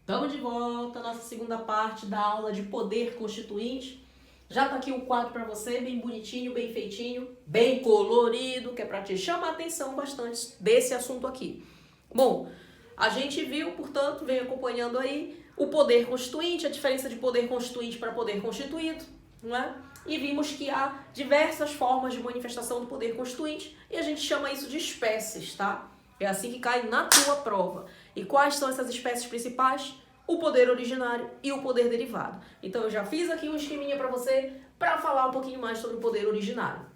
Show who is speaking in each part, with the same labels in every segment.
Speaker 1: Estamos de volta, nossa segunda parte da aula de poder constituinte. Já tá aqui o quadro para você, bem bonitinho, bem feitinho, bem colorido, que é para te chamar a atenção bastante desse assunto aqui. Bom, a gente viu, portanto, vem acompanhando aí o poder constituinte, a diferença de poder constituinte para poder constituído, não é? E vimos que há diversas formas de manifestação do poder constituinte e a gente chama isso de espécies, tá? É assim que cai na tua prova. E quais são essas espécies principais? O poder originário e o poder derivado. Então eu já fiz aqui um esqueminha para você para falar um pouquinho mais sobre o poder originário.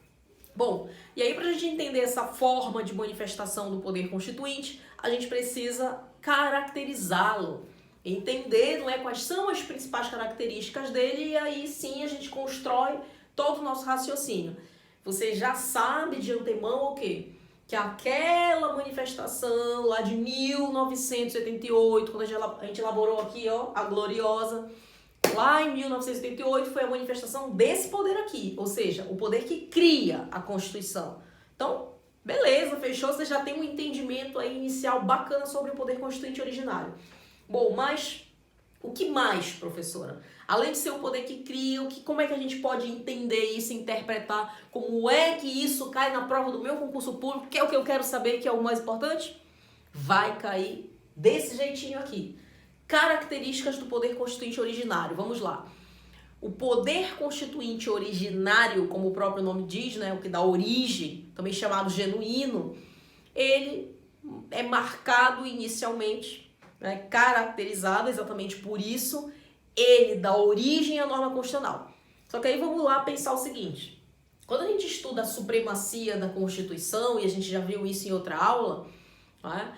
Speaker 1: Bom, e aí para a gente entender essa forma de manifestação do poder constituinte, a gente precisa caracterizá-lo, entender, não é, quais são as principais características dele e aí sim a gente constrói todo o nosso raciocínio. Você já sabe de antemão o quê? Que aquela manifestação lá de 1988, quando a gente elaborou aqui, ó, a gloriosa, lá em 1988 foi a manifestação desse poder aqui, ou seja, o poder que cria a Constituição. Então, beleza, fechou, você já tem um entendimento aí inicial bacana sobre o poder constituinte originário. Bom, mas o que mais, professora? Além de ser o poder que cria, como é que a gente pode entender isso, interpretar? Como é que isso cai na prova do meu concurso público? Que é o que eu quero saber, que é o mais importante? Vai cair desse jeitinho aqui. Características do poder constituinte originário. Vamos lá. O poder constituinte originário, como o próprio nome diz, né, o que dá origem, também chamado genuíno, ele é marcado inicialmente, né, caracterizado exatamente por isso, ele dá origem à norma constitucional. Só que aí vamos lá pensar o seguinte, quando a gente estuda a supremacia da Constituição, e a gente já viu isso em outra aula, né,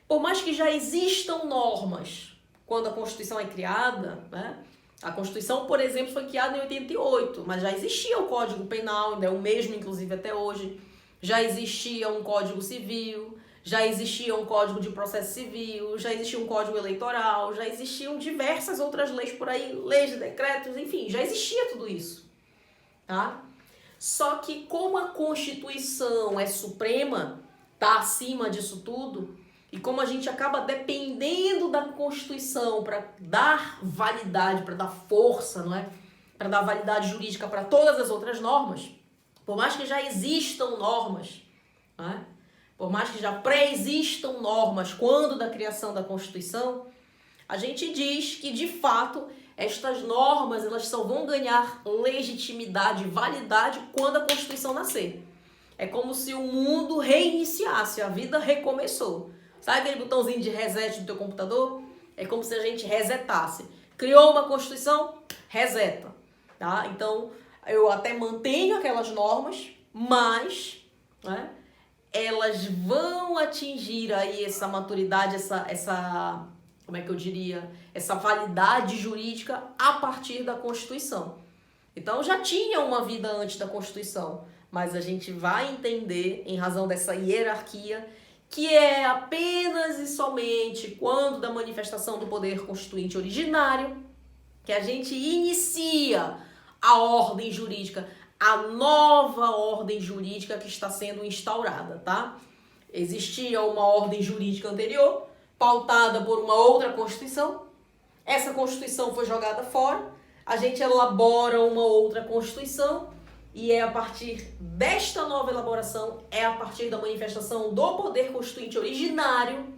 Speaker 1: por mais que já existam normas quando a Constituição é criada, né, a Constituição, por exemplo, foi criada em 88, mas já existia o Código Penal, ainda é o mesmo, inclusive, até hoje, já existia um Código Civil, já existia um Código de Processo Civil, já existia um Código Eleitoral, já existiam diversas outras leis por aí, leis, decretos, enfim, já existia tudo isso, tá? Só que como a Constituição é suprema, tá acima disso tudo, e como a gente acaba dependendo da Constituição para dar validade, para dar força, não é? Para dar validade jurídica para todas as outras normas, por mais que já existam normas, não é? Por mais que já pré-existam normas quando da criação da Constituição, a gente diz que, de fato, estas normas elas só vão ganhar legitimidade e validade quando a Constituição nascer. É como se o mundo reiniciasse, a vida recomeçou. Sabe aquele botãozinho de reset do teu computador? É como se a gente resetasse. Criou uma Constituição, reseta. Tá? Então, eu até mantenho aquelas normas, mas, né, elas vão atingir aí essa maturidade, como é que eu diria, essa validade jurídica a partir da Constituição. Então já tinha uma vida antes da Constituição, mas a gente vai entender, em razão dessa hierarquia, que é apenas e somente quando da manifestação do poder constituinte originário que a gente inicia a ordem jurídica, a nova ordem jurídica que está sendo instaurada, tá? Existia uma ordem jurídica anterior, pautada por uma outra Constituição. Essa Constituição foi jogada fora, a gente elabora uma outra Constituição e é a partir desta nova elaboração, é a partir da manifestação do poder constituinte originário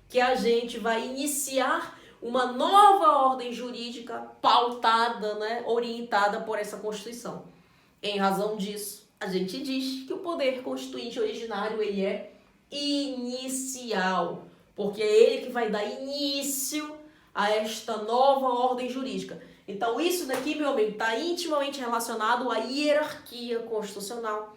Speaker 1: que a gente vai iniciar uma nova ordem jurídica pautada, né, orientada por essa Constituição. Em razão disso, a gente diz que o poder constituinte originário ele é inicial, porque é ele que vai dar início a esta nova ordem jurídica. Então isso daqui, meu amigo, está intimamente relacionado à hierarquia constitucional.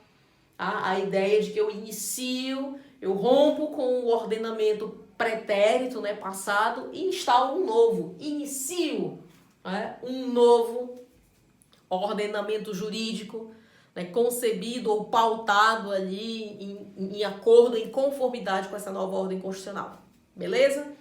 Speaker 1: Tá? A ideia de que eu inicio, eu rompo com o ordenamento pretérito, né, passado, e instalo um novo. Inicio, né, um novo ordenamento jurídico, né, concebido ou pautado ali em acordo, em conformidade com essa nova ordem constitucional. Beleza?